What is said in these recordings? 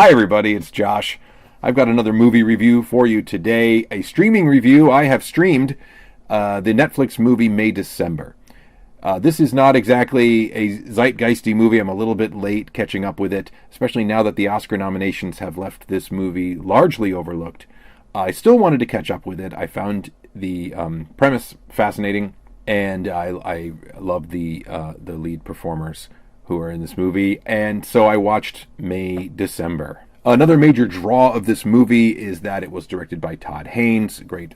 Hi, everybody, it's Josh. I've got another movie review for you today. A streaming review. I have streamed the Netflix movie May December. This is not exactly a zeitgeisty movie. I'm a little bit late catching up with it, especially now that the Oscar nominations have left this movie largely overlooked. I still wanted to catch up with it. I found the premise fascinating, and I love the lead performers who are in this movie, and so I watched May December. Another major draw of this movie is that it was directed by Todd Haynes, a great,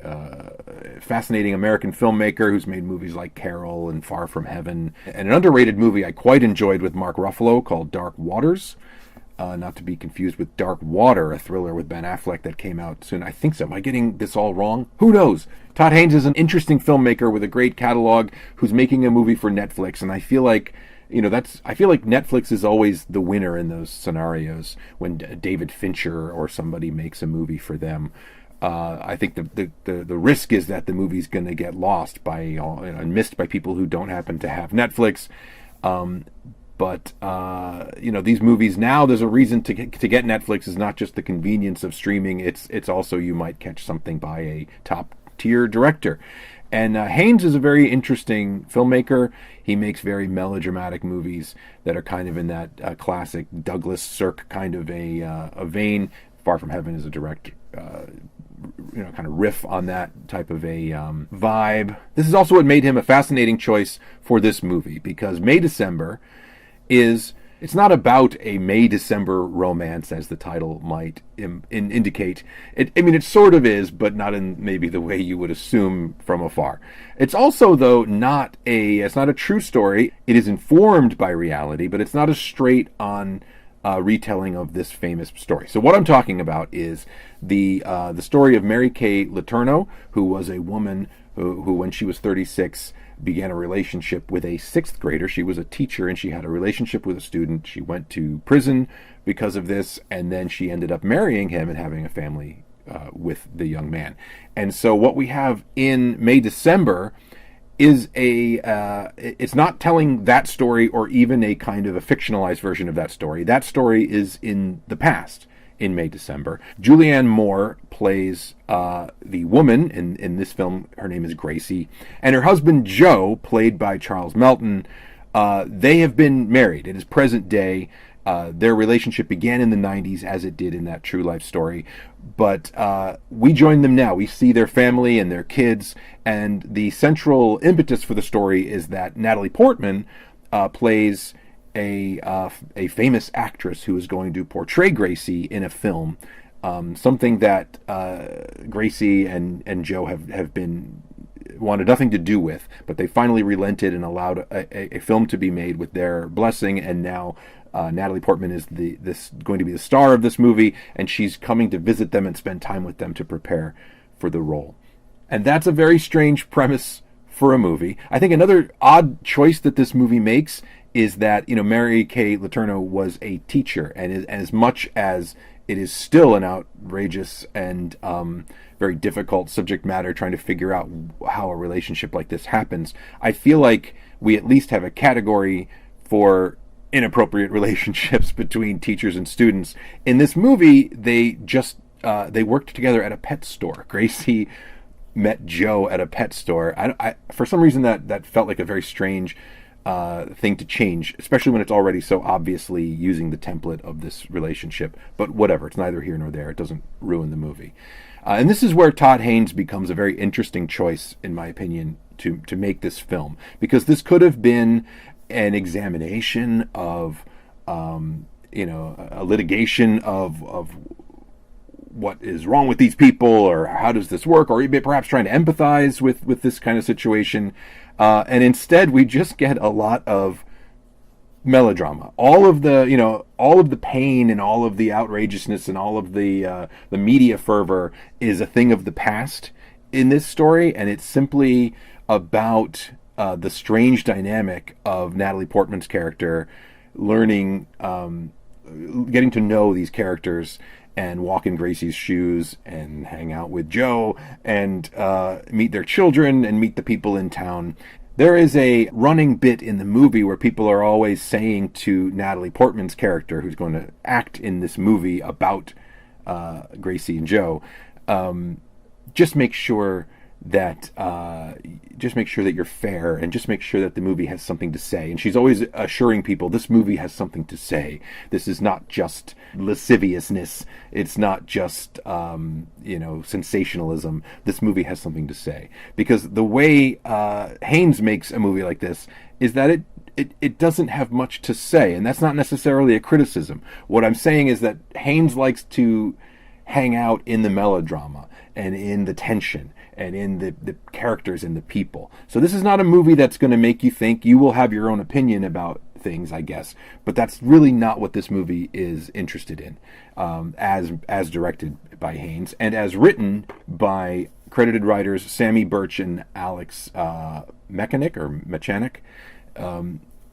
fascinating American filmmaker who's made movies like Carol and Far From Heaven, and an underrated movie I quite enjoyed with Mark Ruffalo called Dark Waters. Not to be confused with Dark Water, a thriller with Ben Affleck that came out soon. I think so. Am I getting this all wrong? Who knows? Todd Haynes is an interesting filmmaker with a great catalog who's making a movie for Netflix, and I feel like Netflix is always the winner in those scenarios when David Fincher or somebody makes a movie for them. I think the risk is that the movie's going to get lost and missed by people who don't happen to have Netflix. But these movies now, there's a reason to get Netflix is not just the convenience of streaming. It's also you might catch something by a top tier director. And Haynes is a very interesting filmmaker. He makes very melodramatic movies that are kind of in that classic Douglas Sirk kind of a vein. Far From Heaven is a direct, kind of riff on that type of a vibe. This is also what made him a fascinating choice for this movie, because May December it's not about a May-December romance, as the title might indicate. It sort of is, but not in maybe the way you would assume from afar. It's also, though, it's not a true story. It is informed by reality, but it's not a straight-on retelling of this famous story. So what I'm talking about is the story of Mary Kay Letourneau, who was a woman who when she was 36, began a relationship with a sixth grader. She was a teacher, and she had a relationship with a student. She went to prison because of this, and then she ended up marrying him and having a family with the young man. And so what we have in May December is it's not telling that story or even a kind of a fictionalized version of that story. That story is in the past. In May December, Julianne Moore plays the woman in this film. Her name is Gracie, and her husband Joe, played by Charles Melton. They have been married. It is present day. Their relationship began in the 90s, as it did in that true life story. But we join them now. We see their family and their kids, and the central impetus for the story is that Natalie Portman plays a famous actress who is going to portray Gracie in a film, something that Gracie and Joe have been wanted nothing to do with, but they finally relented and allowed a film to be made with their blessing, and now Natalie Portman is going to be the star of this movie, and she's coming to visit them and spend time with them to prepare for the role. And that's a very strange premise for a movie. I think another odd choice that this movie makes is that, Mary Kay Letourneau was a teacher, and as much as it is still an outrageous and very difficult subject matter trying to figure out how a relationship like this happens, I feel like we at least have a category for inappropriate relationships between teachers and students. In this movie, they worked together at a pet store. Gracie met Joe at a pet store. I for some reason that felt like a very strange thing to change, especially when it's already so obviously using the template of this relationship. But whatever, it's neither here nor there. It doesn't ruin the movie. And this is where Todd Haynes becomes a very interesting choice, in my opinion, to make this film, because this could have been an examination of a litigation of what is wrong with these people, or how does this work, or perhaps trying to empathize with this kind of situation. And instead, we just get a lot of melodrama. All of the pain and all of the outrageousness and all of the media fervor is a thing of the past in this story, and it's simply about the strange dynamic of Natalie Portman's character, learning, getting to know these characters and walk in Gracie's shoes and hang out with Joe and meet their children and meet the people in town. There is a running bit in the movie where people are always saying to Natalie Portman's character, who's going to act in this movie about Gracie and Joe, just make sure that you're fair, and just make sure that the movie has something to say. And she's always assuring people this movie has something to say. This is not just lasciviousness. It's not just sensationalism. This movie has something to say, because the way Haynes makes a movie like this is that it doesn't have much to say, and that's not necessarily a criticism. What I'm saying is that Haynes likes to hang out in the melodrama and in the tension and in the characters and the people. So this is not a movie that's going to make you think. You will have your own opinion about things, I guess, but that's really not what this movie is interested in, as directed by Haynes and as written by credited writers Sammy Birch and Alex Mechanik.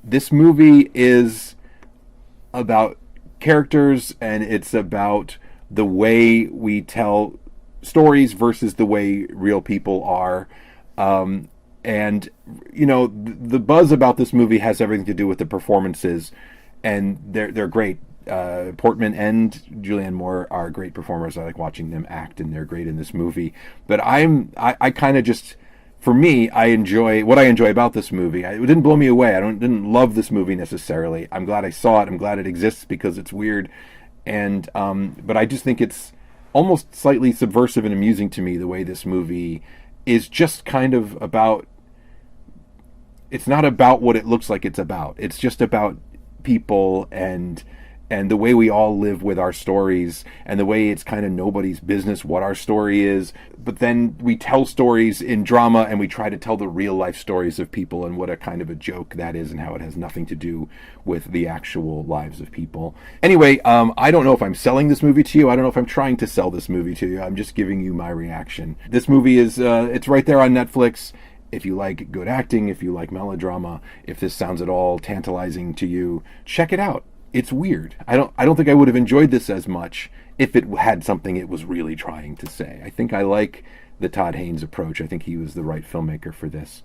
This movie is about characters, and it's about the way we tell stories versus the way real people are. And, the buzz about this movie has everything to do with the performances, and they're great. Portman and Julianne Moore are great performers. I like watching them act, and they're great in this movie. But I kind of just, for me, I enjoy what I enjoy about this movie. It didn't blow me away. I didn't love this movie necessarily. I'm glad I saw it. I'm glad it exists because it's weird. And but I just think it's almost slightly subversive and amusing to me, the way this movie is just kind of about, it's not about what it looks like it's about. It's just about people and the way we all live with our stories, and the way it's kind of nobody's business what our story is. But then we tell stories in drama, and we try to tell the real life stories of people, and what a kind of a joke that is, and how it has nothing to do with the actual lives of people. Anyway, I don't know if I'm selling this movie to you. I don't know if I'm trying to sell this movie to you. I'm just giving you my reaction. This movie is, it's right there on Netflix. If you like good acting, if you like melodrama, if this sounds at all tantalizing to you, check it out. It's weird. I don't think I would have enjoyed this as much if it had something it was really trying to say. I think I like the Todd Haynes approach. I think he was the right filmmaker for this.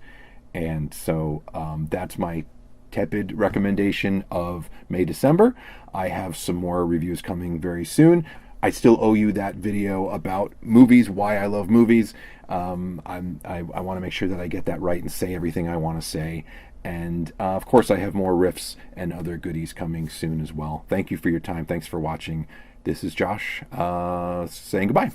And so that's my tepid recommendation of May December. I have some more reviews coming very soon. I still owe you that video about movies, why I love movies. I want to make sure that I get that right and say everything I want to say. And of course, I have more riffs and other goodies coming soon as well. Thank you for your time. Thanks for watching. This is Josh saying goodbye.